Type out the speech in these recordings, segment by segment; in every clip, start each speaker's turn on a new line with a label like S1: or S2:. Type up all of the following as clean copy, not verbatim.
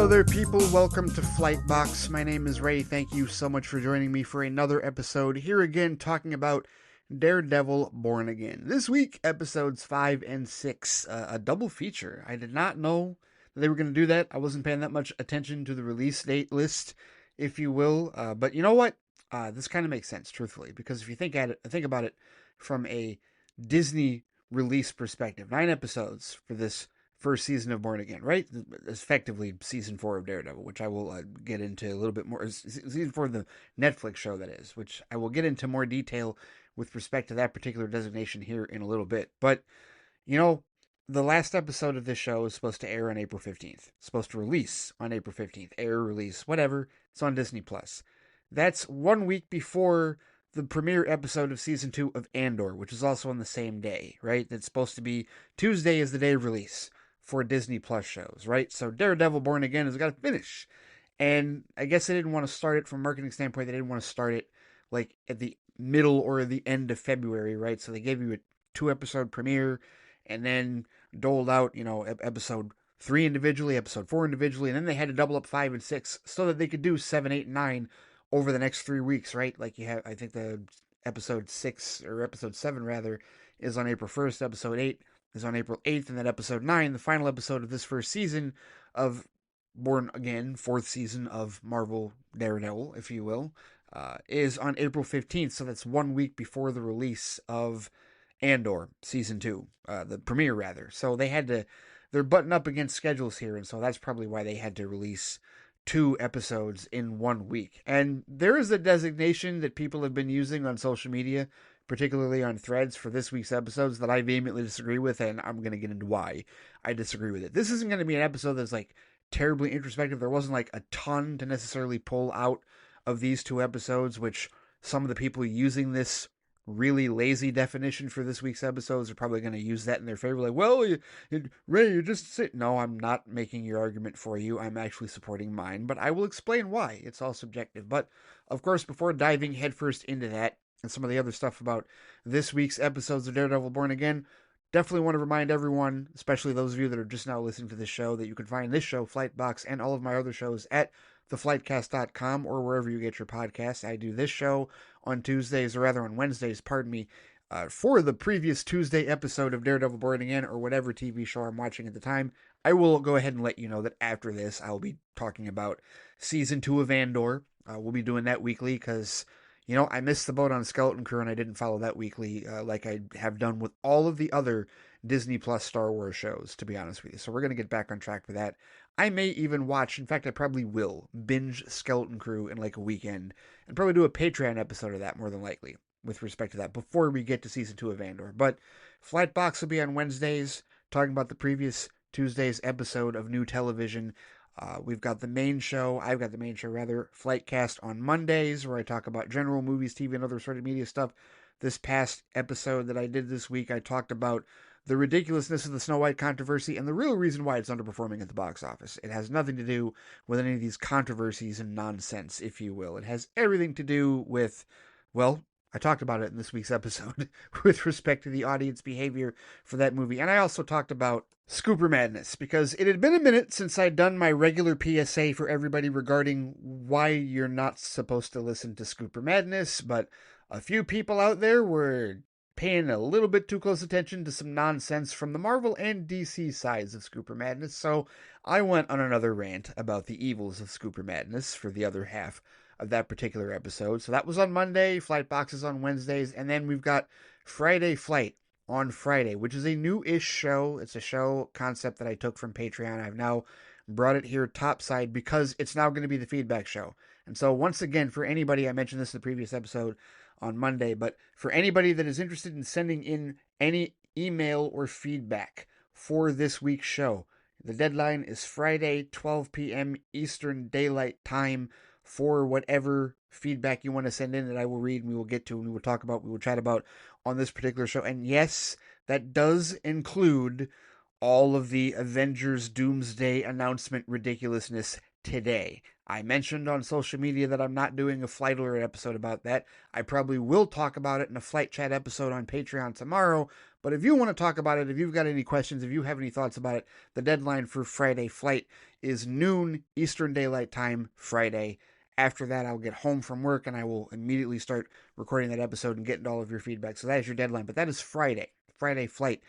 S1: Hello there, people. Welcome to Flight Box. My name is Ray. Thank you so much for joining me for another episode. Here again, talking about Daredevil Born Again. This week, episodes 5 and 6, a double feature. I did not know that they were going to do that. I wasn't paying that much attention to the release date list, if you will. But you know what? This kind of makes sense, truthfully, because if you think about it from a Disney release perspective, 9 episodes for this first season of Born Again, right? Effectively season 4 of Daredevil, which I will get into a little bit more. Season 4 of the Netflix show, that is, which I will get into more detail with respect to that particular designation here in a little bit. But, you know, the last episode of this show is supposed to air on April 15th. It's supposed to release on April 15th. Air, release, whatever. It's on Disney+. That's 1 week before the premiere episode of season 2 of Andor, which is also on the same day, right? It's supposed to be Tuesday is the day of release for Disney Plus shows, right? So Daredevil Born Again has got to finish. And I guess they didn't want to start it from a marketing standpoint. They didn't want to start it like at the middle or the end of February, right? So they gave you a 2-episode premiere and then doled out, episode 3 individually, episode 4 individually, and then they had to double up 5 and 6 so that they could do 7, 8, and 9 over the next 3 weeks, right? Like you have, I think the episode 6 or episode 7 rather is on April 1st, episode 8 is on April 8th, and then episode 9, the final episode of this first season of Born Again, 4th season of Marvel Daredevil, if you will, is on April 15th, so that's 1 week before the release of Andor, season 2, the premiere rather. So they're butting up against schedules here, and so that's probably why they had to release 2 episodes in 1 week. And there is a designation that people have been using on social media, particularly on threads for this week's episodes, that I vehemently disagree with, and I'm going to get into why I disagree with it. This isn't going to be an episode that's like terribly introspective. There wasn't like a ton to necessarily pull out of these 2 episodes, which some of the people using this really lazy definition for this week's episodes are probably going to use that in their favor. Like, well, Ray, you just sit. No, I'm not making your argument for you. I'm actually supporting mine, but I will explain why. It's all subjective. But of course, before diving headfirst into that and some of the other stuff about this week's episodes of Daredevil Born Again, definitely want to remind everyone, especially those of you that are just now listening to this show, that you can find this show, Flightbox, and all of my other shows at theflightcast.com or wherever you get your podcasts. I do this show on Tuesdays, or rather on Wednesdays, for the previous Tuesday episode of Daredevil Born Again, or whatever TV show I'm watching at the time. I will go ahead and let you know that after this, I'll be talking about season 2 of Andor. We'll be doing that weekly because, I missed the boat on Skeleton Crew and I didn't follow that weekly like I have done with all of the other Disney Plus Star Wars shows, to be honest with you. So we're going to get back on track for that. I may even watch, in fact, I probably will, binge Skeleton Crew in like a weekend and probably do a Patreon episode of that more than likely with respect to that before we get to season 2 of Andor. But Flightbox will be on Wednesdays, talking about the previous Tuesday's episode of new television. We've got the main show, I've got the main show rather, Flightcast on Mondays, where I talk about general movies, TV, and other sort of media stuff. This past episode that I did this week, I talked about the ridiculousness of the Snow White controversy and the real reason why it's underperforming at the box office. It has nothing to do with any of these controversies and nonsense, if you will. It has everything to do with, well, I talked about it in this week's episode with respect to the audience behavior for that movie. And I also talked about Scooper Madness, because it had been a minute since I'd done my regular PSA for everybody regarding why you're not supposed to listen to Scooper Madness, but a few people out there were paying a little bit too close attention to some nonsense from the Marvel and DC sides of Scooper Madness, so I went on another rant about the evils of Scooper Madness for the other half of that particular episode. So that was on Monday, Flightbox is on Wednesdays, and then we've got Friday Flight on Friday, which is a new-ish show. It's a show concept that I took from Patreon. I've now brought it here topside because it's now going to be the feedback show. And so once again, for anybody, I mentioned this in the previous episode on Monday, but for anybody that is interested in sending in any email or feedback for this week's show, the deadline is Friday, 12 p.m. Eastern Daylight Time, for whatever feedback you want to send in that I will read and we will get to and we will talk about, we will chat about on this particular show. And yes, that does include all of the Avengers Doomsday announcement ridiculousness today. I mentioned on social media that I'm not doing a Flight Alert episode about that. I probably will talk about it in a Flight Chat episode on Patreon tomorrow. But if you want to talk about it, if you've got any questions, if you have any thoughts about it, the deadline for Friday Flight is noon Eastern Daylight Time Friday. After that, I'll get home from work and I will immediately start recording that episode and getting all of your feedback. So that is your deadline. But that is Friday Flight,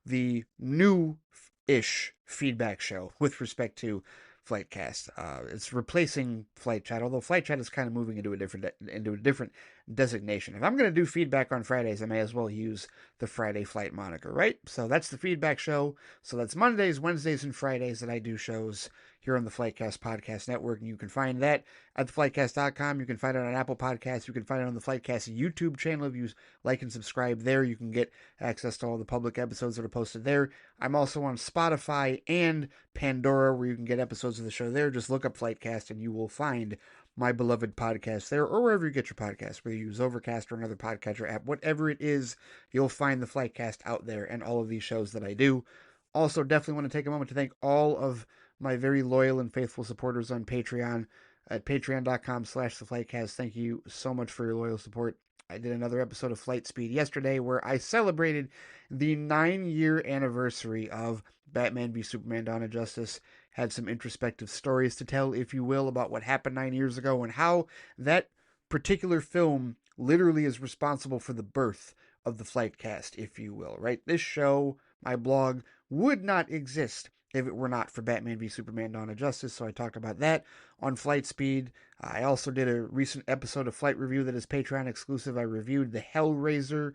S1: the new-ish feedback show with respect to Flightcast. It's replacing Flight Chat, although Flight Chat is kind of moving into a different designation. If I'm going to do feedback on Fridays, I may as well use the Friday Flight moniker, right? So that's the feedback show. So that's Mondays, Wednesdays, and Fridays that I do shows here on the Flightcast Podcast Network, and you can find that at theflightcast.com. You can find it on Apple Podcasts. You can find it on the Flightcast YouTube channel. If you like and subscribe there, you can get access to all the public episodes that are posted there. I'm also on Spotify and Pandora, where you can get episodes of the show there. Just look up Flightcast, and you will find my beloved podcast there, or wherever you get your podcasts, whether you use Overcast or another podcatcher app, whatever it is, you'll find the Flightcast out there and all of these shows that I do. Also, definitely want to take a moment to thank all of my very loyal and faithful supporters on Patreon at patreon.com/theflightcast. Thank you so much for your loyal support. I did another episode of Flight Speed yesterday where I celebrated the 9-year anniversary of Batman v Superman: Dawn of Justice. Had some introspective stories to tell, if you will, about what happened 9 years ago and how that particular film literally is responsible for the birth of the Flightcast, if you will, right? This show, my blog, would not exist if it were not for Batman v Superman: Dawn of Justice, so I talked about that on Flight Speed. I also did a recent episode of Flight Review that is Patreon exclusive. I reviewed the Hellraiser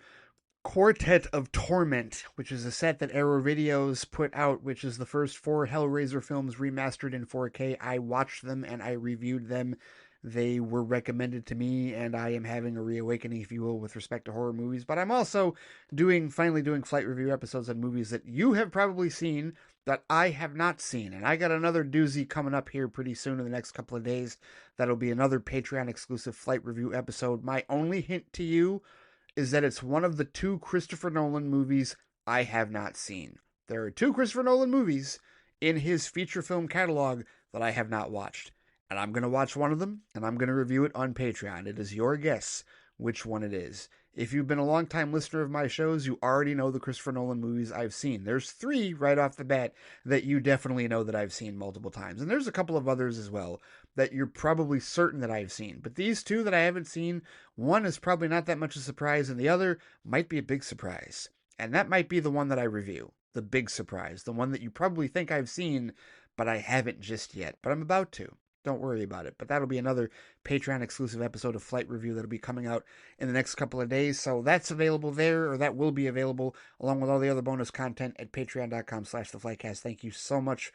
S1: Quartet of Torment, which is a set that Arrow Videos put out, which is the first 4 Hellraiser films remastered in 4K. I watched them and I reviewed them. They were recommended to me, and I am having a reawakening, if you will, with respect to horror movies. But I'm also finally doing Flight Review episodes on movies that you have probably seen that I have not seen. And I got another doozy coming up here pretty soon in the next couple of days. That'll be another Patreon exclusive Flight Review episode. My only hint to you is that it's one of the 2 Christopher Nolan movies I have not seen. There are 2 Christopher Nolan movies in his feature film catalog that I have not watched. And I'm going to watch one of them, and I'm going to review it on Patreon. It is your guess which one it is. If you've been a long-time listener of my shows, you already know the Christopher Nolan movies I've seen. There's 3 right off the bat that you definitely know that I've seen multiple times. And there's a couple of others as well that you're probably certain that I've seen. But these 2 that I haven't seen, one is probably not that much a surprise, and the other might be a big surprise. And that might be the one that I review, the big surprise, the one that you probably think I've seen, but I haven't just yet. But I'm about to. Don't worry about it. But that'll be another Patreon exclusive episode of Flight Review that'll be coming out in the next couple of days. So that's available there, or that will be available along with all the other bonus content at patreon.com/theflightcast. Thank you so much,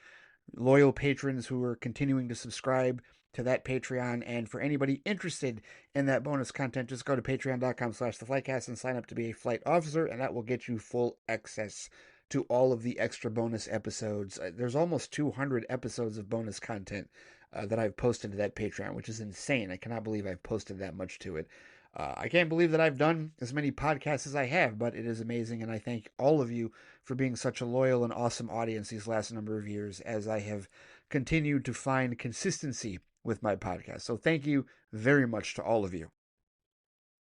S1: loyal patrons who are continuing to subscribe to that Patreon. And for anybody interested in that bonus content, just go to patreon.com/theflightcast and sign up to be a flight officer, and that will get you full access to all of the extra bonus episodes. There's almost 200 episodes of bonus content that I've posted to that Patreon, which is insane. I cannot believe I've posted that much to it. I can't believe that I've done as many podcasts as I have, but it is amazing, and I thank all of you for being such a loyal and awesome audience these last number of years as I have continued to find consistency with my podcast. So thank you very much to all of you.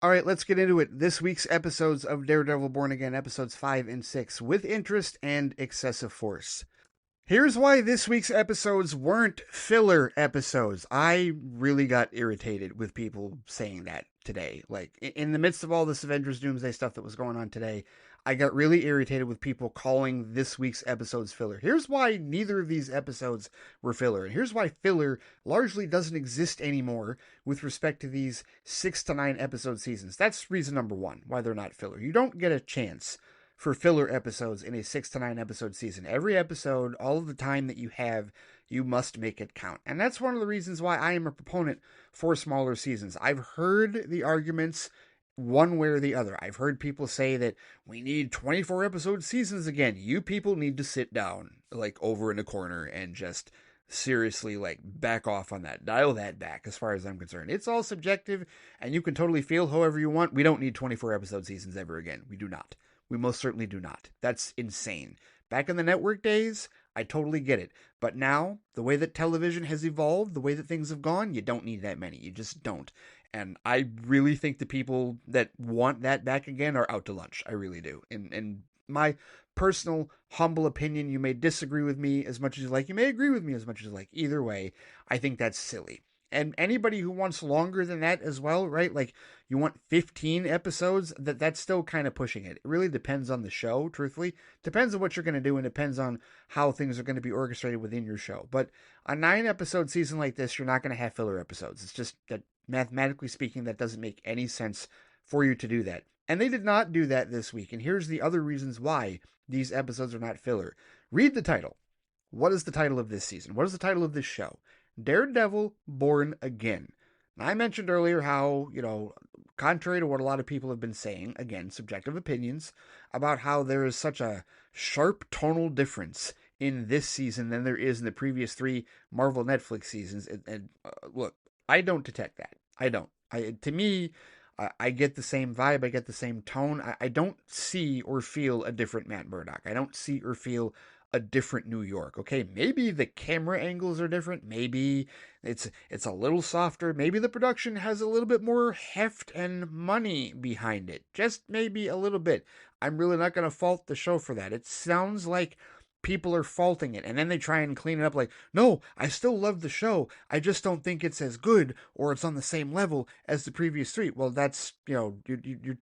S1: All right, let's get into it. This week's episodes of Daredevil Born Again, episodes 5 and 6, with interest and excessive force. Here's why this week's episodes weren't filler episodes. I really got irritated with people saying that today. Like, in the midst of all this Avengers Doomsday stuff that was going on today, I got really irritated with people calling this week's episodes filler. Here's why neither of these episodes were filler. And here's why filler largely doesn't exist anymore with respect to these 6 to 9 episode seasons. That's reason number 1, why they're not filler. You don't get a chance for filler episodes in a 6 to 9 episode season. Every episode, all of the time that you have, you must make it count. And that's one of the reasons why I am a proponent for smaller seasons. I've heard the arguments one way or the other. I've heard people say that we need 24 episode seasons again. You people need to sit down, like, over in a corner and just seriously, like, back off on that. Dial that back as far as I'm concerned. It's all subjective, and you can totally feel however you want. We don't need 24 episode seasons ever again. We do not. We most certainly do not. That's insane. Back in the network days, I totally get it. But now, the way that television has evolved, the way that things have gone, you don't need that many. You just don't. And I really think the people that want that back again are out to lunch. I really do. In my personal, humble opinion, you may disagree with me as much as you like. You may agree with me as much as you like. Either way, I think that's silly. And anybody who wants longer than that as well, right? Like you want 15 episodes, that's still kind of pushing it. It really depends on the show, truthfully. Depends on what you're going to do and depends on how things are going to be orchestrated within your show. But a 9-episode season like this, you're not going to have filler episodes. It's just that mathematically speaking, that doesn't make any sense for you to do that. And they did not do that this week. And here's the other reasons why these episodes are not filler. Read the title. What is the title of this season? What is the title of this show? Daredevil Born Again. Now, I mentioned earlier how, contrary to what a lot of people have been saying, again, subjective opinions, about how there is such a sharp tonal difference in this season than there is in the previous 3 Marvel Netflix seasons. And look, I don't detect that. I don't. To me, I get the same vibe. I get the same tone. I don't see or feel a different Matt Murdock. I don't see or feel a different New York. Okay, maybe the camera angles are different. Maybe it's a little softer. Maybe the production has a little bit more heft and money behind it. Just maybe a little bit. I'm really not going to fault the show for that. It sounds like people are faulting it, and then they try and clean it up like, no, I still love the show. I just don't think it's as good or it's on the same level as the previous 3. Well, that's, you're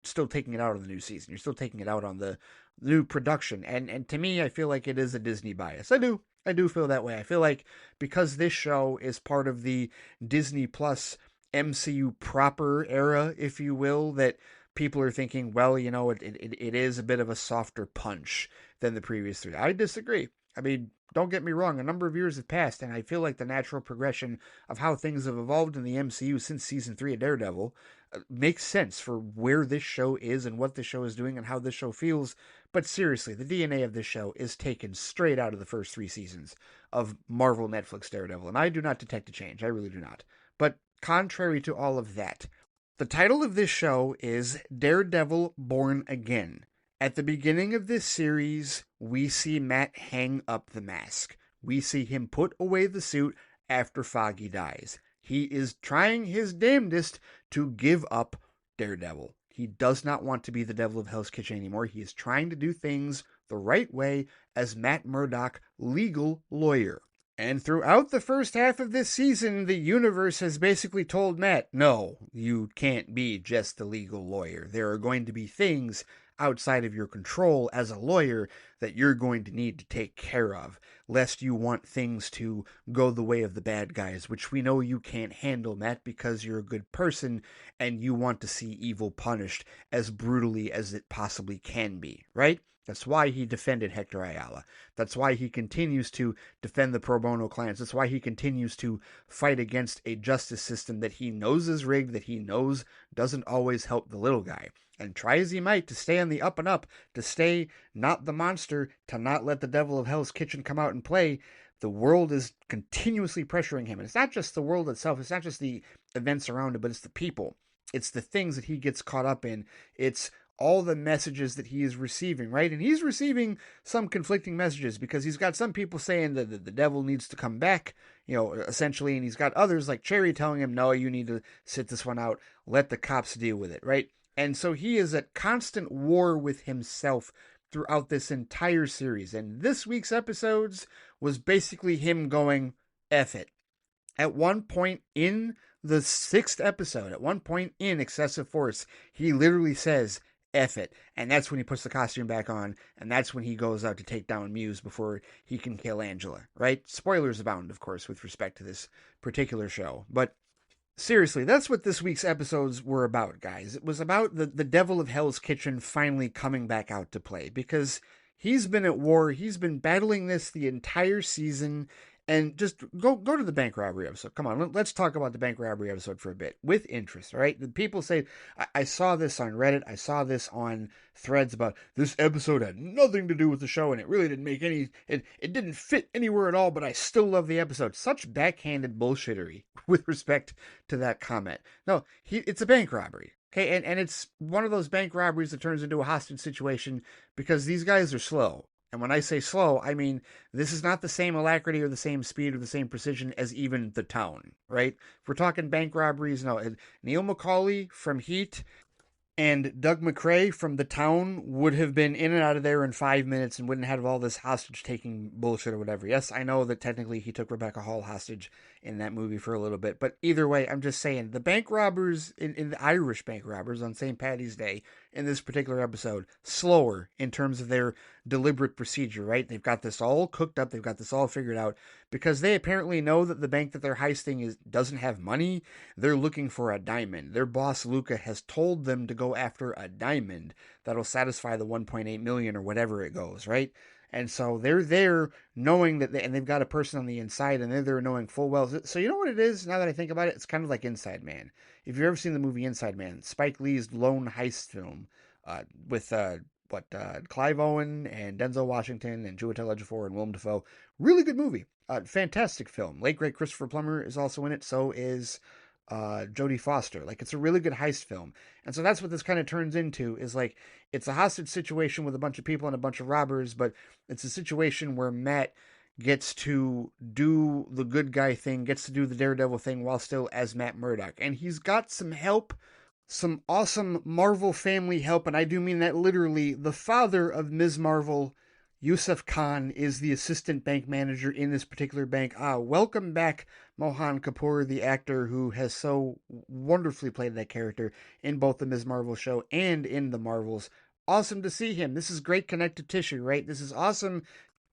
S1: still taking it out on the new season. You're still taking it out on the new production. And to me, I feel like it is a Disney bias. I do feel that way. I feel like because this show is part of the Disney Plus MCU proper era, if you will, that people are thinking, well, it is a bit of a softer punch than the previous 3. I disagree. I mean, don't get me wrong, a number of years have passed, and I feel like the natural progression of how things have evolved in the MCU since season 3 of Daredevil makes sense for where this show is and what this show is doing and how this show feels. But seriously, the DNA of this show is taken straight out of the first 3 seasons of Marvel Netflix Daredevil, and I do not detect a change. I really do not. But contrary to all of that, the title of this show is Daredevil Born Again. At the beginning of this series, we see Matt hang up the mask. We see him put away the suit after Foggy dies. He is trying his damnedest to give up Daredevil. He does not want to be the devil of Hell's Kitchen anymore. He is trying to do things the right way as Matt Murdock, legal lawyer. And throughout the first half of this season, the universe has basically told Matt, no, you can't be just the legal lawyer. There are going to be things outside of your control as a lawyer that you're going to need to take care of, lest you want things to go the way of the bad guys, which we know you can't handle, Matt, because you're a good person and you want to see evil punished as brutally as it possibly can be, right? That's why he defended Hector Ayala. That's why he continues to defend the pro bono clients. That's why he continues to fight against a justice system that he knows is rigged, that he knows doesn't always help the little guy. And try as he might to stay on the up and up, to stay not the monster, to not let the devil of Hell's Kitchen come out and play, the world is continuously pressuring him. And it's not just the world itself. It's not just the events around it, but it's the people. It's the things that he gets caught up in. It's all the messages that he is receiving, right? And he's receiving some conflicting messages because he's got some people saying that the devil needs to come back, essentially, and he's got others like Cherry telling him, no, you need to sit this one out, let the cops deal with it, right? And so he is at constant war with himself throughout this entire series. And this week's episodes was basically him going, F it. At one point in the 6th episode, at one point in Excessive Force, he literally says, F it. And that's when he puts the costume back on, and that's when he goes out to take down Muse before he can kill Angela, right? Spoilers abound, of course, with respect to this particular show. But seriously, that's what this week's episodes were about, guys. It was about the devil of Hell's Kitchen finally coming back out to play, because he's been at war. He's been battling this the entire season. And just go to the bank robbery episode. Come on, let's talk about the bank robbery episode for a bit with interest, all right? The people say, I saw this on Reddit. I saw this on threads about this episode had nothing to do with the show, and it really didn't make any, it didn't fit anywhere at all, but I still love the episode. Such backhanded bullshittery with respect to that comment. No, it's a bank robbery. Okay, and it's one of those bank robberies that turns into a hostage situation because these guys are slow. And when I say slow, I mean this is not the same alacrity or the same speed or the same precision as even The Town, right? If we're talking bank robberies, no. Neil McCauley from Heat and Doug McRae from The Town would have been in and out of there in 5 minutes and wouldn't have all this hostage taking bullshit or whatever. Yes, I know that technically he took Rebecca Hall hostage in that movie for a little bit, but either way, I'm just saying the bank robbers in the Irish bank robbers on St. Patty's Day in this particular episode slower in terms of their deliberate procedure, right? They've got this all cooked up, they've got this all figured out because they apparently know that the bank that they're heisting doesn't have money. They're looking for a diamond. Their boss Luca has told them to go after a diamond that'll satisfy the 1.8 million or whatever it goes, right? And so they're there knowing that and they've got a person on the inside and they're there knowing full well. So you know what it is now that I think about it? It's kind of like Inside Man. If you've ever seen the movie Inside Man, Spike Lee's lone heist film with Clive Owen and Denzel Washington and Chiwetel Ejiofor and Willem Dafoe. Really good movie. Fantastic film. Late great Christopher Plummer is also in it. So is Jodie Foster. Like, it's a really good heist film. And so that's what this kind of turns into, is like, it's a hostage situation with a bunch of people and a bunch of robbers, but it's a situation where Matt gets to do the good guy thing, gets to do the Daredevil thing while still as Matt Murdock. And he's got some help, some awesome Marvel family help, and I do mean that literally. The father of Ms. Marvel, Yusuf Khan, is the assistant bank manager in this particular bank. Welcome back, Mohan Kapoor, the actor who has so wonderfully played that character in both the Ms. Marvel show and in the Marvels. Awesome to see him. This is great connective tissue, right? This is awesome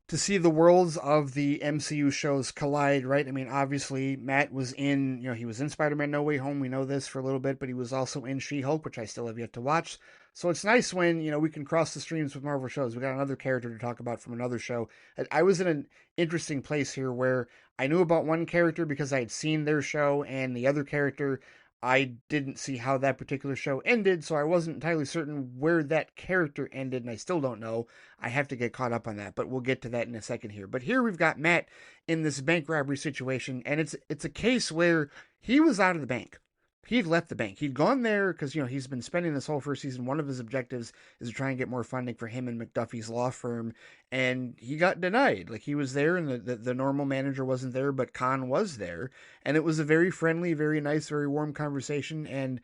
S1: to see the worlds of the MCU shows collide, right? I mean, obviously, Matt was in, he was in Spider-Man No Way Home. We know this for a little bit, but he was also in She-Hulk, which I still have yet to watch. So it's nice when, we can cross the streams with Marvel shows. We got another character to talk about from another show. I was in an interesting place here where I knew about one character because I had seen their show, and the other character, I didn't see how that particular show ended, so I wasn't entirely certain where that character ended, and I still don't know. I have to get caught up on that, but we'll get to that in a second here. But here we've got Matt in this bank robbery situation, and it's a case where he was out of the bank. He'd left the bank. He'd gone there because, he's been spending this whole first season. One of his objectives is to try and get more funding for him and McDuffie's law firm. And he got denied. Like, he was there and the normal manager wasn't there, but Khan was there. And it was a very friendly, very nice, very warm conversation. And,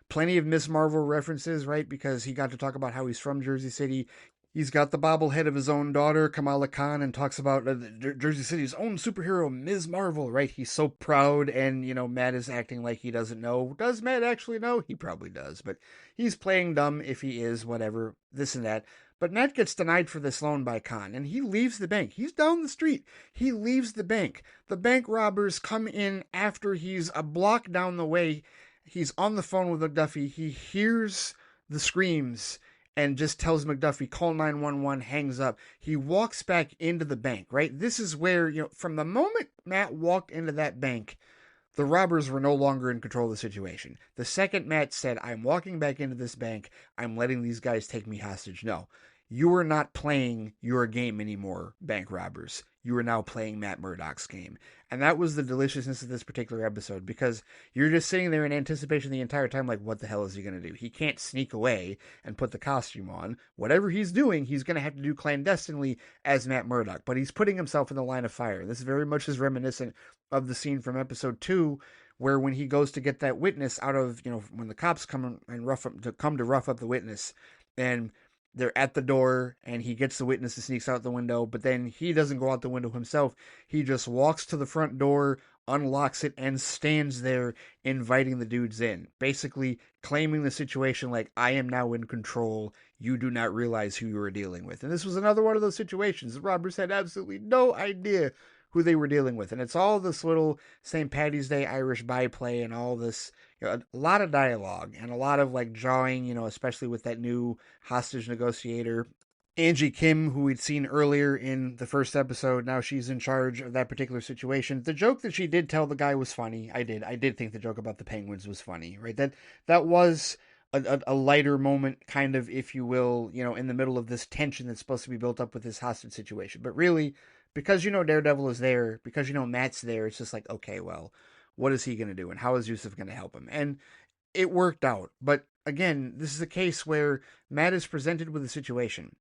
S1: plenty of Miss Marvel references, right? Because he got to talk about how he's from Jersey City. He's got the bobblehead of his own daughter, Kamala Khan, and talks about Jersey City's own superhero, Ms. Marvel, right? He's so proud, and, Matt is acting like he doesn't know. Does Matt actually know? He probably does, but he's playing dumb if he is, whatever, this and that. But Matt gets denied for this loan by Khan, and he leaves the bank. He's down the street. He leaves the bank. The bank robbers come in after he's a block down the way. He's on the phone with McDuffie. He hears the screams and just tells McDuffie, call 911, hangs up. He walks back into the bank, right? This is where, from the moment Matt walked into that bank, the robbers were no longer in control of the situation. The second Matt said, I'm walking back into this bank, I'm letting these guys take me hostage. No, you are not playing your game anymore, bank robbers. You are now playing Matt Murdock's game. And that was the deliciousness of this particular episode, because you're just sitting there in anticipation the entire time, like, what the hell is he going to do? He can't sneak away and put the costume on. Whatever he's doing, he's going to have to do clandestinely as Matt Murdock. But he's putting himself in the line of fire. This very much is reminiscent of the scene from episode 2, where when he goes to get that witness out of, when the cops come and rough up the witness, and they're at the door, and he gets the witness and sneaks out the window, but then he doesn't go out the window himself. He just walks to the front door, unlocks it, and stands there inviting the dudes in, basically claiming the situation like, I am now in control. You do not realize who you are dealing with. And this was another one of those situations. The robbers had absolutely no idea who they were dealing with. And it's all this little St. Patty's Day Irish byplay and all this, a lot of dialogue and a lot of like jawing, especially with that new hostage negotiator, Angie Kim, who we'd seen earlier in the first episode. Now she's in charge of that particular situation. The joke that she did tell the guy was funny. I did think the joke about the penguins was funny, right? That was a lighter moment, kind of, if you will, in the middle of this tension that's supposed to be built up with this hostage situation. But really, because Daredevil is there, because Matt's there, it's just like, okay, well, what is he going to do? And how is Yusuf going to help him? And it worked out. But again, this is a case where Matt is presented with a situation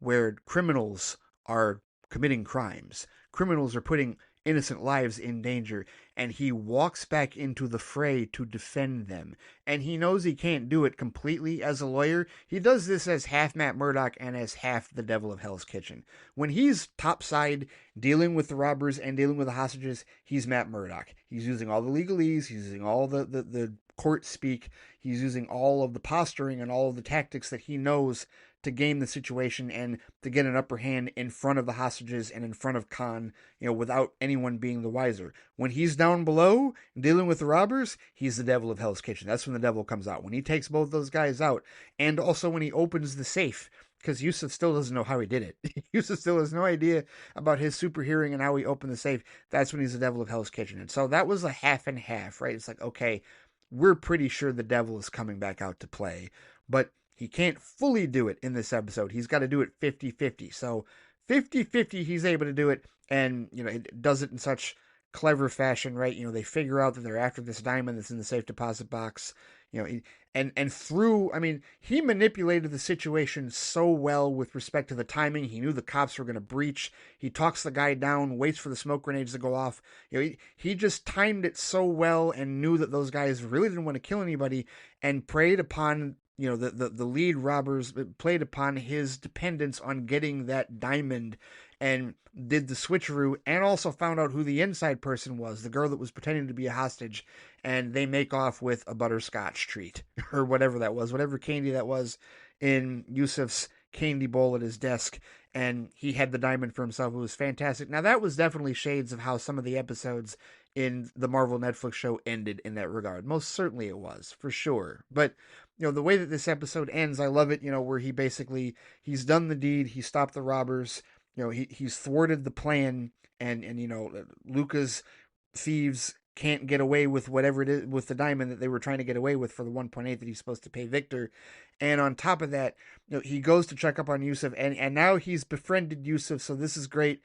S1: where criminals are committing crimes. Criminals are putting innocent lives in danger, and he walks back into the fray to defend them. And he knows he can't do it completely as a lawyer. He does this as half Matt Murdock and as half the Devil of Hell's Kitchen. When he's topside dealing with the robbers and dealing with the hostages, he's Matt Murdock. He's using all the legalese, he's using all the court speak, he's using all of the posturing and all of the tactics that he knows to game the situation and to get an upper hand in front of the hostages and in front of Khan, without anyone being the wiser. When he's down below dealing with the robbers, he's the Devil of Hell's Kitchen. That's when the devil comes out. When he takes both those guys out, and also when he opens the safe, because Yusuf still doesn't know how he did it. Yusuf still has no idea about his super hearing and how he opened the safe. That's when he's the Devil of Hell's Kitchen. And so that was a half and half, right? It's like, okay, we're pretty sure the devil is coming back out to play, but he can't fully do it in this episode. He's got to do it 50-50. So 50-50, he's able to do it, and, it does it in such clever fashion, right? They figure out that they're after this diamond that's in the safe deposit box, and through, he manipulated the situation so well with respect to the timing. He knew the cops were going to breach. He talks the guy down, waits for the smoke grenades to go off. He just timed it so well and knew that those guys really didn't want to kill anybody, and preyed upon the lead robbers, played upon his dependence on getting that diamond, and did the switcheroo, and also found out who the inside person was, the girl that was pretending to be a hostage, and they make off with a butterscotch treat, or whatever that was, whatever candy that was in Yusuf's candy bowl at his desk, and he had the diamond for himself. It was fantastic. Now, that was definitely shades of how some of the episodes in the Marvel Netflix show ended in that regard. Most certainly it was, for sure. But, the way that this episode ends, I love it, where he's done the deed, he stopped the robbers, he's thwarted the plan, and Luca's thieves can't get away with whatever it is, with the diamond that they were trying to get away with for the 1.8 that he's supposed to pay Victor. And on top of that, he goes to check up on Yusuf, and now he's befriended Yusuf, so this is great.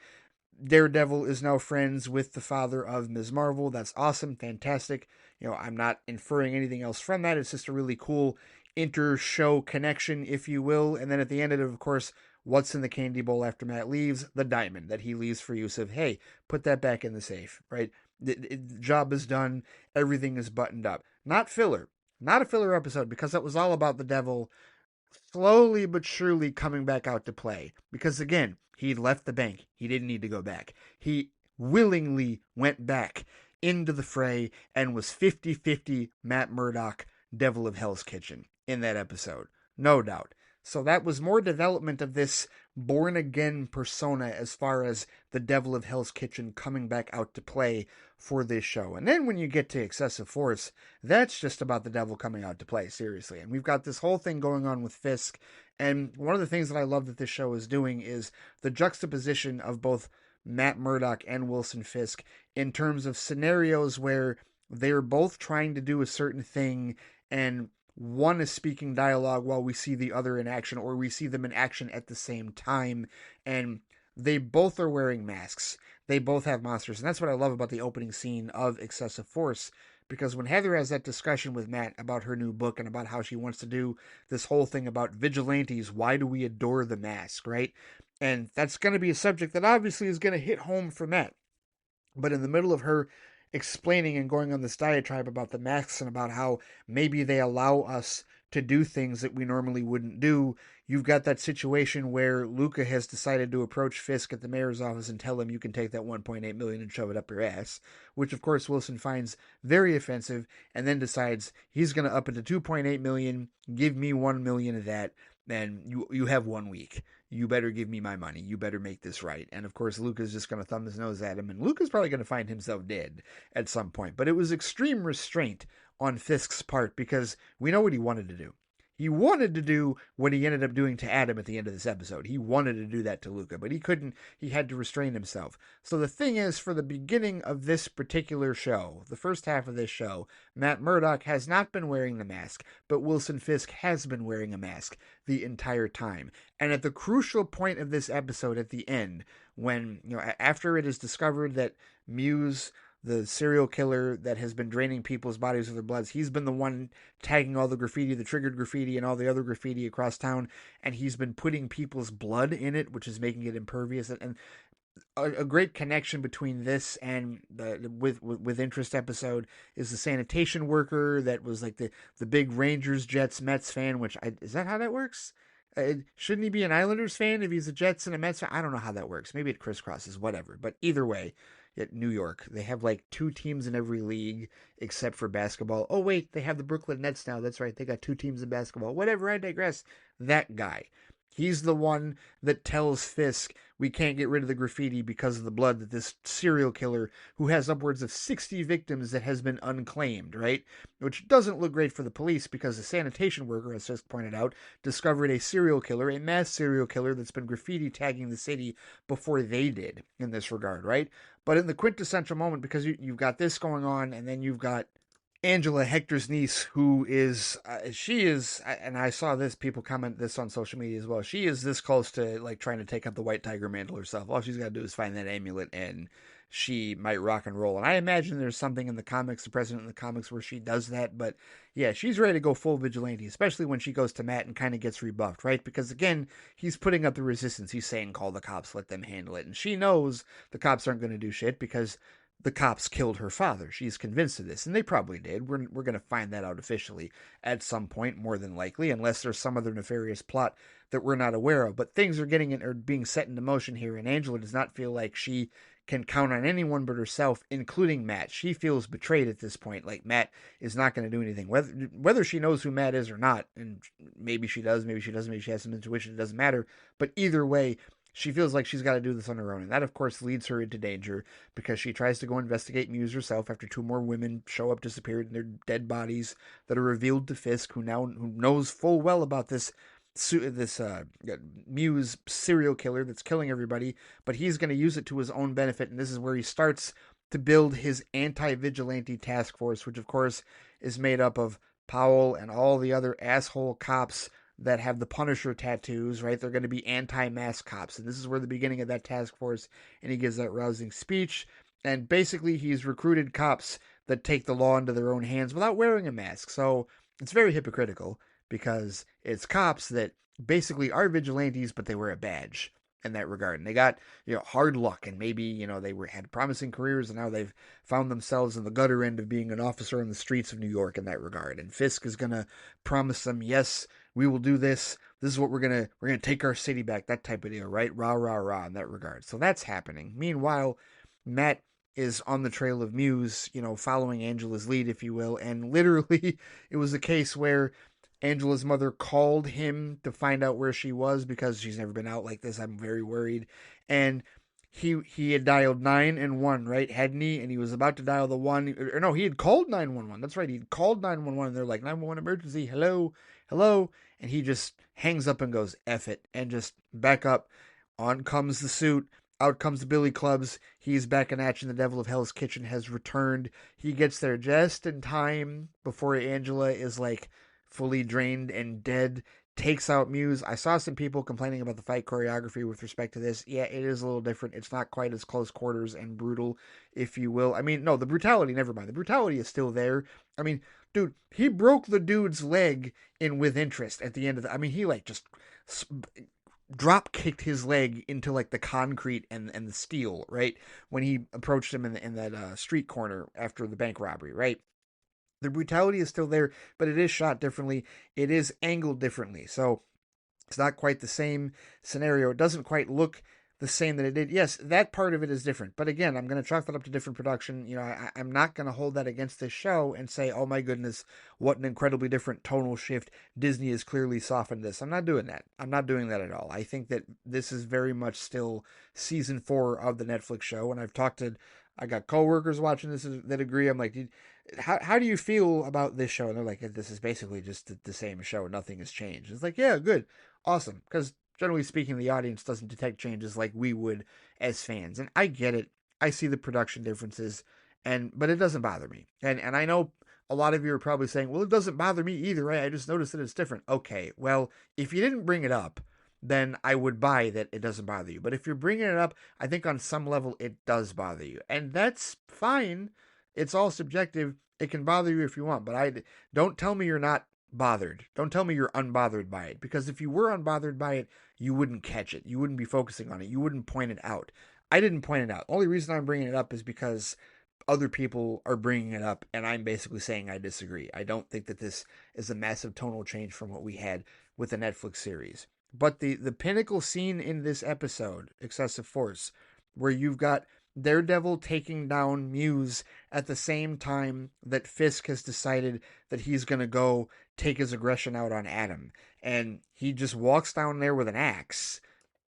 S1: Daredevil is now friends with the father of Ms. Marvel. That's awesome, fantastic. I'm not inferring anything else from that. It's just a really cool inter-show connection, if you will. And then at the end of it, of course, what's in the candy bowl after Matt leaves? The diamond that he leaves for Yusuf. Hey, put that back in the safe, right? The job is done. Everything is buttoned up. Not filler. Not a filler episode, because that was all about the devil slowly but surely coming back out to play. Because again, he'd left the bank. He didn't need to go back. He willingly went back into the fray and was 50-50 Matt Murdock, Devil of Hell's Kitchen in that episode. No doubt. So that was more development of this born-again persona as far as the Devil of Hell's Kitchen coming back out to play for this show. And then when you get to Excessive Force, that's just about the devil coming out to play, seriously. And we've got this whole thing going on with Fisk. And one of the things that I love that this show is doing is the juxtaposition of both Matt Murdock and Wilson Fisk in terms of scenarios where they're both trying to do a certain thing, and one is speaking dialogue while we see the other in action, or we see them in action at the same time, and they both are wearing masks. They both have monsters, and that's what I love about the opening scene of Excessive Force, because when Heather has that discussion with Matt about her new book and about how she wants to do this whole thing about vigilantes, why do we adore the mask, right? And that's going to be a subject that obviously is going to hit home for Matt. But in the middle of her explaining and going on this diatribe about the masks and about how maybe they allow us to do things that we normally wouldn't do, you've got that situation where Luca has decided to approach Fisk at the mayor's office and tell him you can take that 1.8 million and shove it up your ass, which of course Wilson finds very offensive, and then decides he's going to up it to 2.8 million, give me 1 million of that, and you have 1 week. You better give me my money. You better make this right. And of course, Luca's just going to thumb his nose at him, and Luca's probably going to find himself dead at some point. But it was extreme restraint on Fisk's part, because we know what he wanted to do. He wanted to do what he ended up doing to Adam at the end of this episode. He wanted to do that to Luca, but he couldn't. He had to restrain himself. So the thing is, for the beginning of this particular show, the first half of this show, Matt Murdock has not been wearing the mask, but Wilson Fisk has been wearing a mask the entire time. And at the crucial point of this episode, at the end, when, after it is discovered that Muse the serial killer that has been draining people's bodies of their bloods. He's been the one tagging all the graffiti, the triggered graffiti, and all the other graffiti across town, and he's been putting people's blood in it, which is making it impervious. And a great connection between this and the with interest episode is the sanitation worker that was like the big Rangers Jets Mets fan. Which is that how that works? Shouldn't he be an Islanders fan if he's a Jets and a Mets fan? I don't know how that works. Maybe it crisscrosses, whatever. But either way, at New York, they have like 2 teams in every league except for basketball. Oh wait, they have the Brooklyn Nets now. That's right. They got 2 teams in basketball. Whatever, I digress. That guy. He's the one that tells Fisk we can't get rid of the graffiti because of the blood that this serial killer, who has upwards of 60 victims that has been unclaimed, right? Which doesn't look great for the police because the sanitation worker, as Fisk pointed out, discovered a serial killer, a mass serial killer that's been graffiti tagging the city before they did in this regard, right? But in the quintessential moment, because you've got this going on, and then you've got Angela, Hector's niece, who is, she is, and I saw this, people comment this on social media as well, she is this close to, like, trying to take up the white tiger mantle herself. All she's got to do is find that amulet, and she might rock and roll. And I imagine there's something in the comics, the president in the comics, where she does that, but yeah, she's ready to go full vigilante, especially when she goes to Matt and kind of gets rebuffed, right? Because, again, he's putting up the resistance. He's saying, call the cops, let them handle it. And she knows the cops aren't going to do shit because the cops killed her father. She's convinced of this, and they probably did. We're going to find that out officially at some point, more than likely, unless there's some other nefarious plot that we're not aware of. But things are being set into motion here, and Angela does not feel like she can count on anyone but herself, including Matt. She feels betrayed at this point, like Matt is not going to do anything. Whether she knows who Matt is or not, and maybe she does, maybe she doesn't, maybe she has some intuition, it doesn't matter. But either way, she feels like she's got to do this on her own, and that, of course, leads her into danger because she tries to go investigate Muse herself after 2 more women show up disappeared in their dead bodies that are revealed to Fisk, who knows full well about this Muse serial killer that's killing everybody, but he's going to use it to his own benefit, and this is where he starts to build his anti-vigilante task force, which, of course, is made up of Powell and all the other asshole cops that have the Punisher tattoos, right? They're going to be anti-mask cops. And this is where the beginning of that task force, and he gives that rousing speech. And basically, he's recruited cops that take the law into their own hands without wearing a mask. So it's very hypocritical because it's cops that basically are vigilantes, but they wear a badge in that regard. And they got, hard luck, and maybe, they had promising careers, and now they've found themselves in the gutter end of being an officer on the streets of New York in that regard. And Fisk is going to promise them, yes, we will do this. This is what we're gonna take our city back. That type of deal, right? Rah, rah, rah in that regard. So that's happening. Meanwhile, Matt is on the trail of Muse, following Angela's lead, if you will. And literally, it was a case where Angela's mother called him to find out where she was because she's never been out like this. I'm very worried. And he had dialed 911, right? Hadn't he? And he was about to dial the 1. Or no, he had called 911. That's right. He'd called 911. And they're like, 911 emergency. Hello. And he just hangs up and goes, F it. And just back up. On comes the suit. Out comes the billy clubs. He's back in action. The devil of Hell's Kitchen has returned. He gets there just in time before Angela is like fully drained and dead, takes out Muse. I saw some people complaining about the fight choreography with respect to this. Yeah, it is a little different. It's not quite as close quarters and brutal, if you will. I mean, no, the brutality, never mind. The brutality is still there. I mean, dude, he broke the dude's leg in With Interest at the end of he like just drop kicked his leg into like the concrete and the steel, right? When he approached him in that street corner after the bank robbery, right? The brutality is still there, but it is shot differently. It is angled differently. So it's not quite the same scenario. It doesn't quite look the same that it did. Yes, that part of it is different. But again, I'm going to chalk that up to different production. I'm not going to hold that against this show and say, oh my goodness, what an incredibly different tonal shift. Disney has clearly softened this. I'm not doing that. I'm not doing that at all. I think that this is very much still season 4 of the Netflix show. And I got coworkers watching this that agree. I'm like, how do you feel about this show? And they're like, this is basically just the same show. Nothing has changed. It's like, yeah, good. Awesome. Because generally speaking, the audience doesn't detect changes like we would as fans. And I get it. I see the production differences, but it doesn't bother me. And I know a lot of you are probably saying, well, it doesn't bother me either, right? I just noticed that it's different. Okay, well, if you didn't bring it up, then I would buy that it doesn't bother you. But if you're bringing it up, I think on some level it does bother you. And that's fine. It's all subjective. It can bother you if you want, but don't tell me you're not bothered. Don't tell me you're unbothered by it, because if you were unbothered by it, you wouldn't catch it. You wouldn't be focusing on it. You wouldn't point it out. I didn't point it out. The only reason I'm bringing it up is because other people are bringing it up, and I'm basically saying I disagree. I don't think that this is a massive tonal change from what we had with the Netflix series. But the pinnacle scene in this episode, Excessive Force, where you've got Daredevil taking down Muse at the same time that Fisk has decided that he's going to go take his aggression out on Adam. And he just walks down there with an axe,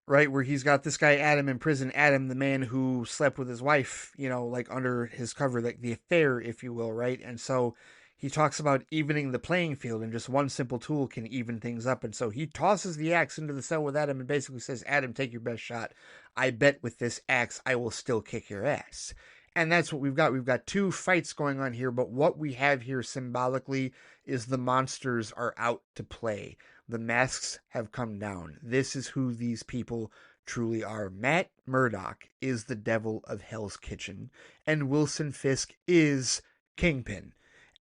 S1: right? Where he's got this guy Adam in prison. Adam, the man who slept with his wife, like under his cover, like the affair, if you will, right? And so he talks about evening the playing field, and just one simple tool can even things up. And so he tosses the axe into the cell with Adam and basically says, Adam, take your best shot. I bet with this axe, I will still kick your ass. And that's what we've got. We've got two fights going on here, but what we have here symbolically is the monsters are out to play. The masks have come down. This is who these people truly are. Matt Murdock is the devil of Hell's Kitchen, and Wilson Fisk is Kingpin.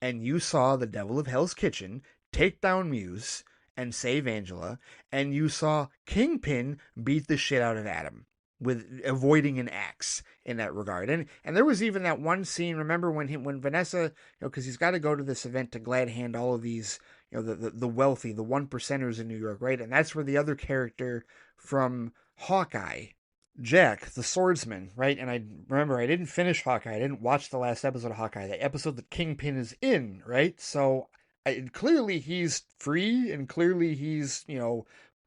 S1: And you saw the devil of Hell's Kitchen take down Muse and save Angela, and you saw Kingpin beat the shit out of Adam with avoiding an axe in that regard. And there was even that one scene, remember when Vanessa, because he's got to go to this event to glad hand all of these, the wealthy, the one percenters in New York, right? And that's where the other character from Hawkeye, Jack, the swordsman, right? And I remember I didn't finish Hawkeye. I didn't watch the last episode of Hawkeye, the episode that Kingpin is in, right? So clearly he's free, and clearly he's,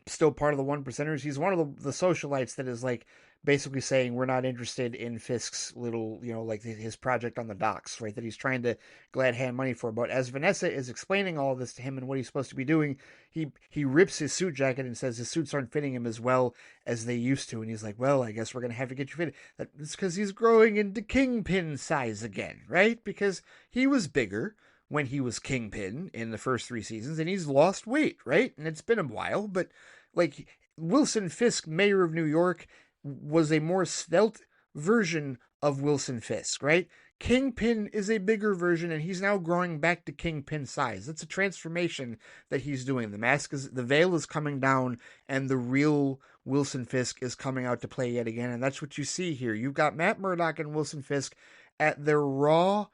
S1: still part of the one percenters. He's one of the socialites that is like basically saying we're not interested in Fisk's little, like his project on the docks, right? That he's trying to glad hand money for. But as Vanessa is explaining all of this to him and what he's supposed to be doing, he rips his suit jacket and says his suits aren't fitting him as well as they used to. And he's like, well, I guess we're going to have to get you fitted. That's because he's growing into Kingpin size again, right? Because he was bigger when he was Kingpin in the first 3 seasons, and he's lost weight, right? And it's been a while, but like Wilson Fisk, mayor of New York, was a more svelte version of Wilson Fisk, right? Kingpin is a bigger version, and he's now growing back to Kingpin size. That's a transformation that he's doing. The veil is coming down, and the real Wilson Fisk is coming out to play yet again, and that's what you see here. You've got Matt Murdock and Wilson Fisk at their raw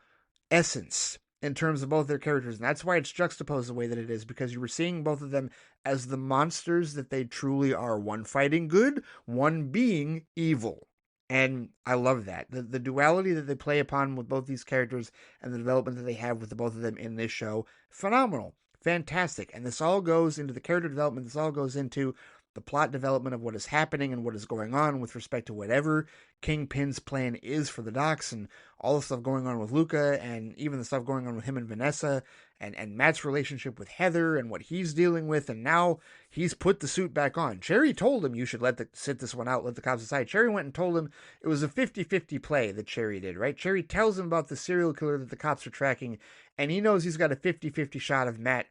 S1: essence in terms of both their characters, and that's why it's juxtaposed the way that it is, because you were seeing both of them as the monsters that they truly are, one fighting good, one being evil. And I love that. The duality that they play upon with both these characters and the development that they have with the both of them in this show, phenomenal, fantastic. And this all goes into the character development, this all goes into the plot development of what is happening and what is going on with respect to whatever Kingpin's plan is for the docks, and all the stuff going on with Luca, and even the stuff going on with him and Vanessa, and Matt's relationship with Heather and what he's dealing with. And now he's put the suit back on. Cherry told him, you should sit this one out, let the cops decide. Cherry went and told him it was a 50-50 play that Cherry did, right? Cherry tells him about the serial killer that the cops are tracking, and he knows he's got a 50-50 shot of Matt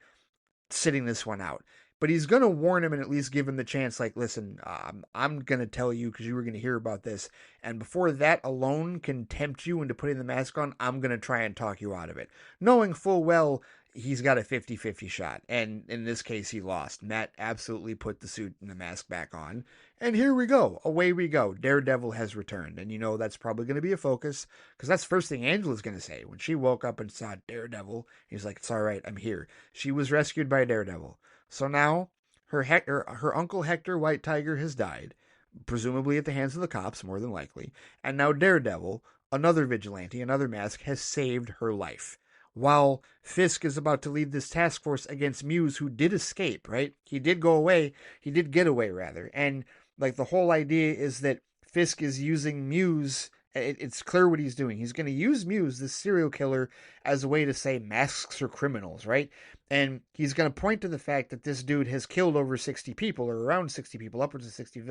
S1: sitting this one out. But he's going to warn him and at least give him the chance, like, listen, I'm going to tell you because you were going to hear about this. And before that alone can tempt you into putting the mask on, I'm going to try and talk you out of it. Knowing full well he's got a 50-50 shot. And in this case, he lost. Matt absolutely put the suit and the mask back on. And here we go. Away we go. Daredevil has returned. And that's probably going to be a focus, because that's the first thing Angela's going to say. When she woke up and saw Daredevil, he's like, it's all right, I'm here. She was rescued by Daredevil. So now her uncle Hector White Tiger has died, presumably at the hands of the cops, more than likely. And now Daredevil, another vigilante, another mask, has saved her life. While Fisk is about to lead this task force against Muse, who did escape, right? He did get away, rather. And like the whole idea is that Fisk is using Muse. It's clear what he's doing. He's going to use Muse, this serial killer, as a way to say masks are criminals, right? And he's going to point to the fact that this dude has killed over 60 people, or around 60 people, upwards of 60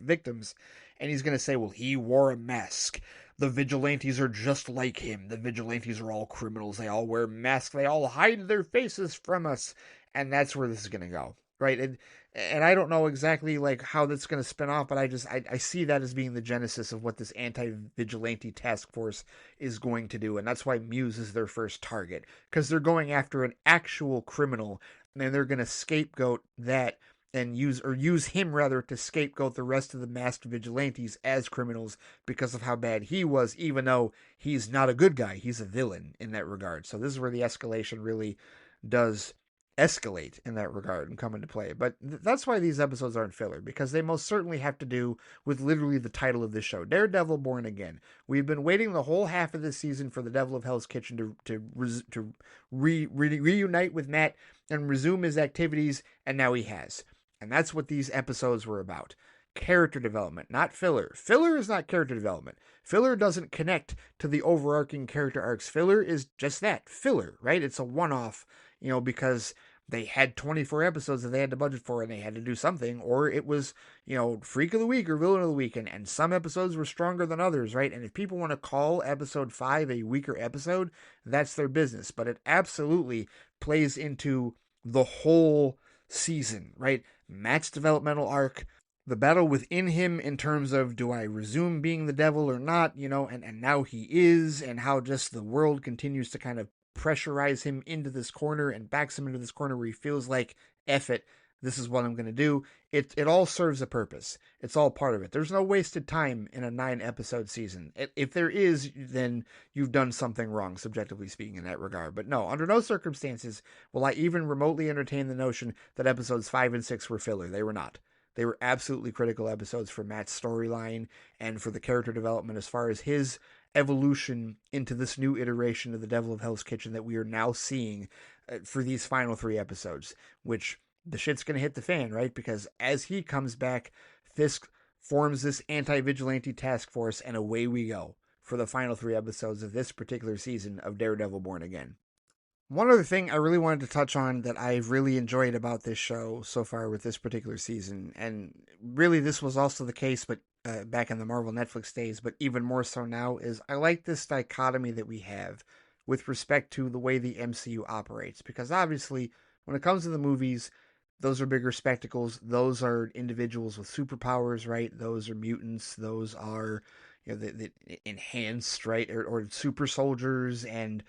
S1: victims. And he's going to say, well, he wore a mask. The vigilantes are just like him. The vigilantes are all criminals. They all wear masks. They all hide their faces from us. And that's where this is going to go. right? And I don't know exactly like how that's going to spin off, but I see that as being the genesis of what this anti-vigilante task force is going to do, and that's why Muse is their first target, because they're going after an actual criminal, and they're going to scapegoat that and use him rather to scapegoat the rest of the masked vigilantes as criminals because of how bad he was, even though he's not a good guy, he's a villain in that regard. So this is where the escalation really does escalate in that regard and come into play. But that's why these episodes aren't filler, because they most certainly have to do with literally the title of this show, Daredevil Born Again. We've been waiting the whole half of this season for the Devil of Hell's Kitchen to reunite with Matt and resume his activities, and now he has. And that's what these episodes were about. Character development, not filler. Filler is not character development. Filler doesn't connect to the overarching character arcs. Filler is just that, filler, right? It's a one-off, because they had 24 episodes that they had to budget for and they had to do something, or it was, Freak of the Week or Villain of the Week, and some episodes were stronger than others, right? And if people want to call episode 5 a weaker episode, that's their business. But it absolutely plays into the whole season, right? Matt's developmental arc, the battle within him in terms of, do I resume being the devil or not, and now he is, and how just the world continues to kind of pressurize him into this corner and backs him into this corner where he feels like, F it, this is what I'm going to do. It all serves a purpose. It's all part of it. There's no wasted time in a 9-episode season. If there is, then you've done something wrong, subjectively speaking, in that regard. But no, under no circumstances will I even remotely entertain the notion that episodes 5 and 6 were filler. They were not. They were absolutely critical episodes for Matt's storyline and for the character development as far as his evolution into this new iteration of the Devil of Hell's Kitchen that we are now seeing for these final 3 episodes, which the shit's going to hit the fan, right? Because as he comes back, Fisk forms this anti-vigilante task force, and away we go for the final 3 episodes of this particular season of Daredevil Born Again. One other thing I really wanted to touch on that I've really enjoyed about this show so far with this particular season, and really this was also the case but back in the Marvel Netflix days, but even more so now, is I like this dichotomy that we have with respect to the way the MCU operates. Because obviously, when it comes to the movies, those are bigger spectacles. Those are individuals with superpowers, right? Those are mutants. Those are, the enhanced, right? Or super soldiers and,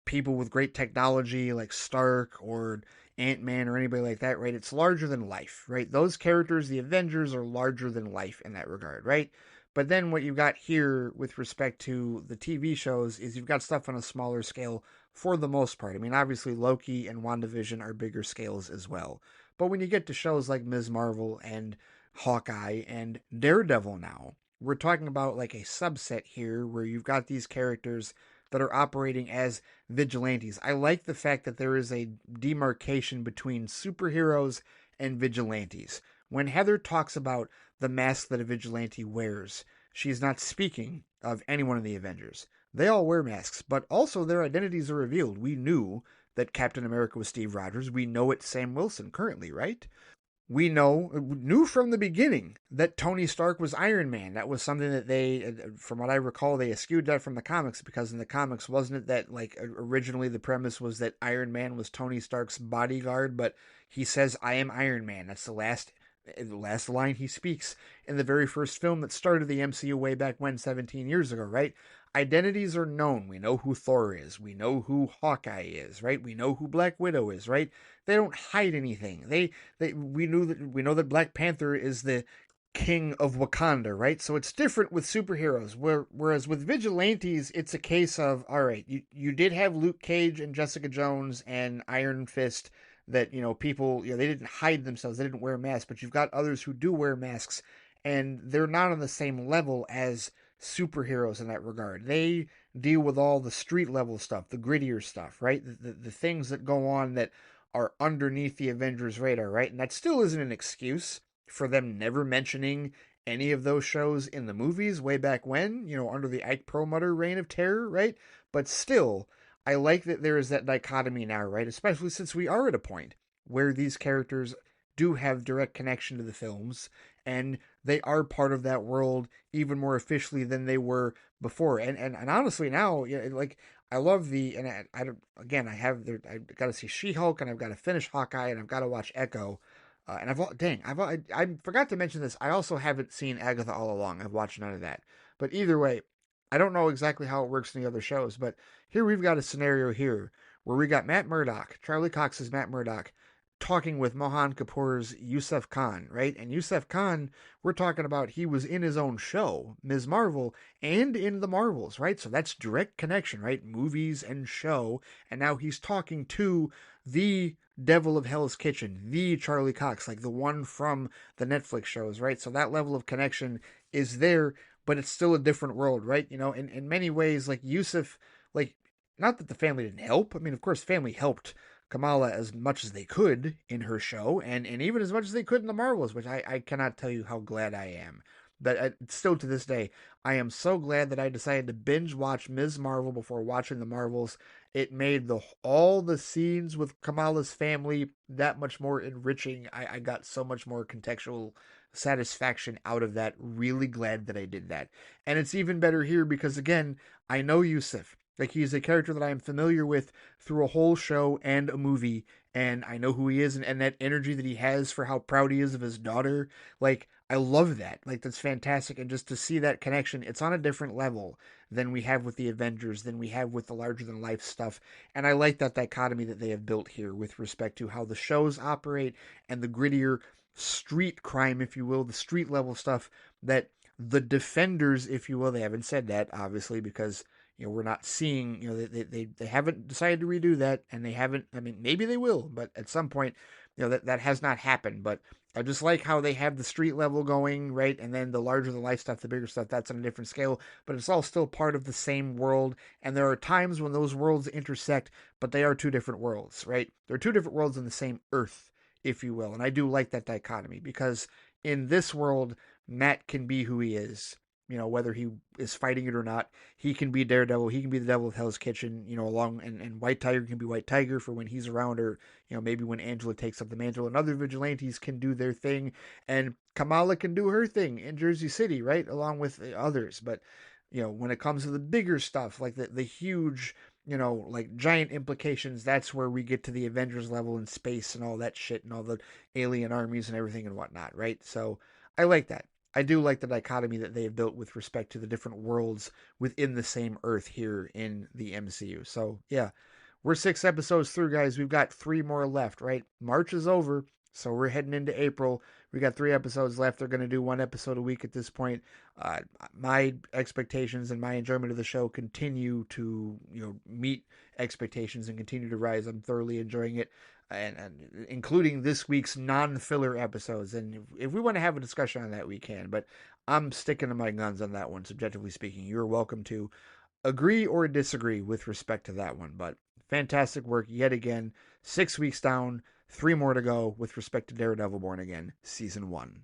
S1: people with great technology like Stark or Ant-Man or anybody like that, right? It's larger than life, right? Those characters, the Avengers, are larger than life in that regard, right? But then what you've got here with respect to the TV shows is you've got stuff on a smaller scale for the most part. I mean, obviously Loki and WandaVision are bigger scales as well. But when you get to shows like Ms. Marvel and Hawkeye and Daredevil now, we're talking about like a subset here where you've got these characters that are operating as vigilantes. I like the fact that there is a demarcation between superheroes and vigilantes. When Heather talks about the mask that a vigilante wears, she's not speaking of any one of the Avengers. They all wear masks, but also their identities are revealed. We knew that Captain America was Steve Rogers. We know it's Sam Wilson currently, right? We knew from the beginning that Tony Stark was Iron Man. That was something that they, from what I recall, they eschewed that from the comics, because in the comics, wasn't it that, like, originally the premise was that Iron Man was Tony Stark's bodyguard, but he says, I am Iron Man. That's the last line he speaks in the very first film that started the MCU way back when, 17 years ago, right? Identities are known. We know who Thor is. We know who Hawkeye is, right? We know who Black Widow is, right? They don't hide anything. We know that Black Panther is the king of Wakanda, right? So it's different with superheroes. Whereas with vigilantes, it's a case of, all right, you did have Luke Cage and Jessica Jones and Iron Fist that, people, they didn't hide themselves. They didn't wear masks, but you've got others who do wear masks, and they're not on the same level as superheroes in that regard. They deal with all the street level stuff, the grittier stuff, right? The things that go on that are underneath the Avengers radar, right? And that still isn't an excuse for them never mentioning any of those shows in the movies way back when, under the Ike Perlmutter reign of terror, right? But still, I like that there is that dichotomy now, right? Especially since we are at a point where these characters do have direct connection to the films, and they are part of that world even more officially than they were before. And honestly now, like, I love and I don't, again, I got to see She-Hulk, and I've got to finish Hawkeye, and I've got to watch Echo. And I forgot to mention this. I also haven't seen Agatha All Along. I've watched none of that. But either way, I don't know exactly how it works in the other shows. But here we've got a scenario here where we got Matt Murdock, Charlie Cox's Matt Murdock, talking with Mohan Kapoor's Yusuf Khan, right? And Yusuf Khan, we're talking about he was in his own show, Ms. Marvel, and in the Marvels, right? So that's direct connection, right? Movies and show. And now he's talking to the Devil of Hell's Kitchen, the Charlie Cox, like the one from the Netflix shows, right? So that level of connection is there, but it's still a different world, right? You know, in many ways, like Yusuf, like, not that the family didn't help. I mean, of course, family helped Kamala as much as they could in her show, and even as much as they could in the Marvels, which I cannot tell you how glad I am. But still to this day, I am so glad that I decided to binge watch Ms. Marvel before watching the Marvels. It made all the scenes with Kamala's family that much more enriching. I got so much more contextual satisfaction out of that. Really glad that I did that. And it's even better here because, again, I know Yusuf. Like, he's a character that I am familiar with through a whole show and a movie, and I know who he is, and that energy that he has for how proud he is of his daughter. Like, I love that. Like, that's fantastic. And just to see that connection, it's on a different level than we have with the Avengers, than we have with the larger than life stuff. And I like that dichotomy that they have built here with respect to how the shows operate and the grittier street crime, if you will, the street level stuff that the Defenders, if you will, they haven't said that, obviously, because we're not seeing, they haven't decided to redo that, and they haven't, I mean, maybe they will, but at some point, that has not happened. But I just like how they have the street level going, right? And then the larger the life stuff, the bigger stuff, that's on a different scale, but it's all still part of the same world. And there are times when those worlds intersect, but they are two different worlds, right? They're two different worlds in the same earth, if you will. And I do like that dichotomy because in this world, Matt can be who he is. Whether he is fighting it or not, he can be Daredevil. He can be the Devil of Hell's Kitchen, and White Tiger can be White Tiger for when he's around, or, maybe when Angela takes up the mantle, and other vigilantes can do their thing, and Kamala can do her thing in Jersey City, right, along with others. But, when it comes to the bigger stuff, like the huge, like giant implications, that's where we get to the Avengers level in space and all that shit and all the alien armies and everything and whatnot, right? So I like that. I do like the dichotomy that they have built with respect to the different worlds within the same Earth here in the MCU. So, yeah, we're 6 episodes through, guys. We've got 3 more left, right? March is over, so we're heading into April. We got 3 episodes left. They're going to do 1 episode a week at this point. My expectations and my enjoyment of the show continue to, meet expectations and continue to rise. I'm thoroughly enjoying it. And including this week's non-filler episodes. And if we want to have a discussion on that, we can. But I'm sticking to my guns on that one, subjectively speaking. You're welcome to agree or disagree with respect to that one. But fantastic work yet again. 6 weeks down, 3 more to go with respect to Daredevil Born Again, Season 1.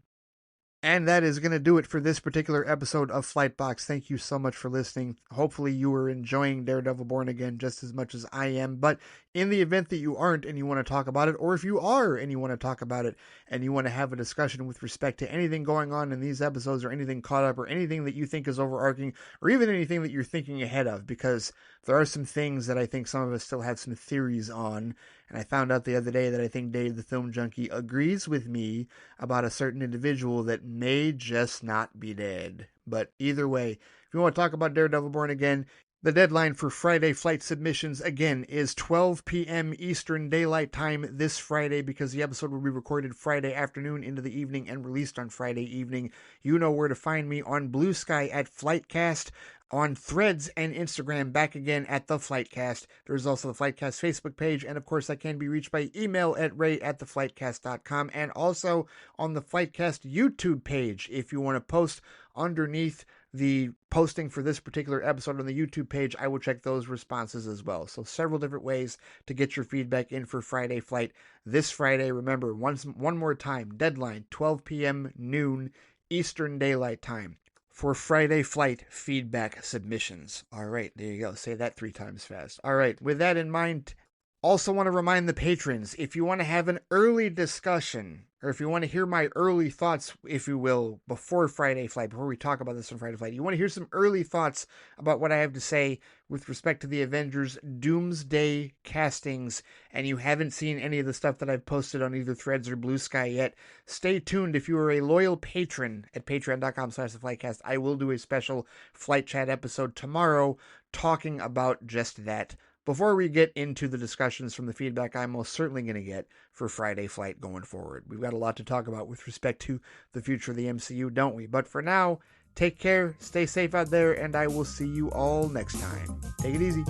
S1: And that is going to do it for this particular episode of Flightbox. Thank you so much for listening. Hopefully you are enjoying Daredevil Born Again just as much as I am. But in the event that you aren't and you want to talk about it, or if you are and you want to talk about it and you want to have a discussion with respect to anything going on in these episodes or anything caught up or anything that you think is overarching or even anything that you're thinking ahead of, because there are some things that I think some of us still have some theories on. And I found out the other day that I think Dave the Film Junkie agrees with me about a certain individual that may just not be dead. But either way, if you want to talk about Daredevil Born Again, the deadline for Friday flight submissions, again, is 12 p.m. Eastern Daylight Time this Friday, because the episode will be recorded Friday afternoon into the evening and released on Friday evening. You know where to find me on BLUESKY at FlightCast, on Threads and Instagram, back again at the FlightCast. There's also the FlightCast Facebook page, and of course I can be reached by email at ray@theflightcast.com, and also on the FlightCast YouTube page. If you want to post underneath the posting for this particular episode on the YouTube page, I will check those responses as well. So several different ways to get your feedback in for Friday Flight this Friday. Remember, one more time, deadline 12 p.m. noon Eastern Daylight Time for Friday Flight feedback submissions. All right, there you go. Say that 3 times fast. All right, with that in mind, Also want to remind the patrons, if you want to have an early discussion, or if you want to hear my early thoughts, if you will, before Friday Flight, before we talk about this on Friday Flight, you want to hear some early thoughts about what I have to say with respect to the Avengers Doomsday castings, and you haven't seen any of the stuff that I've posted on either Threads or Blue Sky yet, stay tuned. If you are a loyal patron at patreon.com/theflightcast, I will do a special Flight Chat episode tomorrow talking about just that. Before we get into the discussions from the feedback I'm most certainly going to get for Friday Flight going forward. We've got a lot to talk about with respect to the future of the MCU, don't we? But for now, take care, stay safe out there, and I will see you all next time. Take it easy.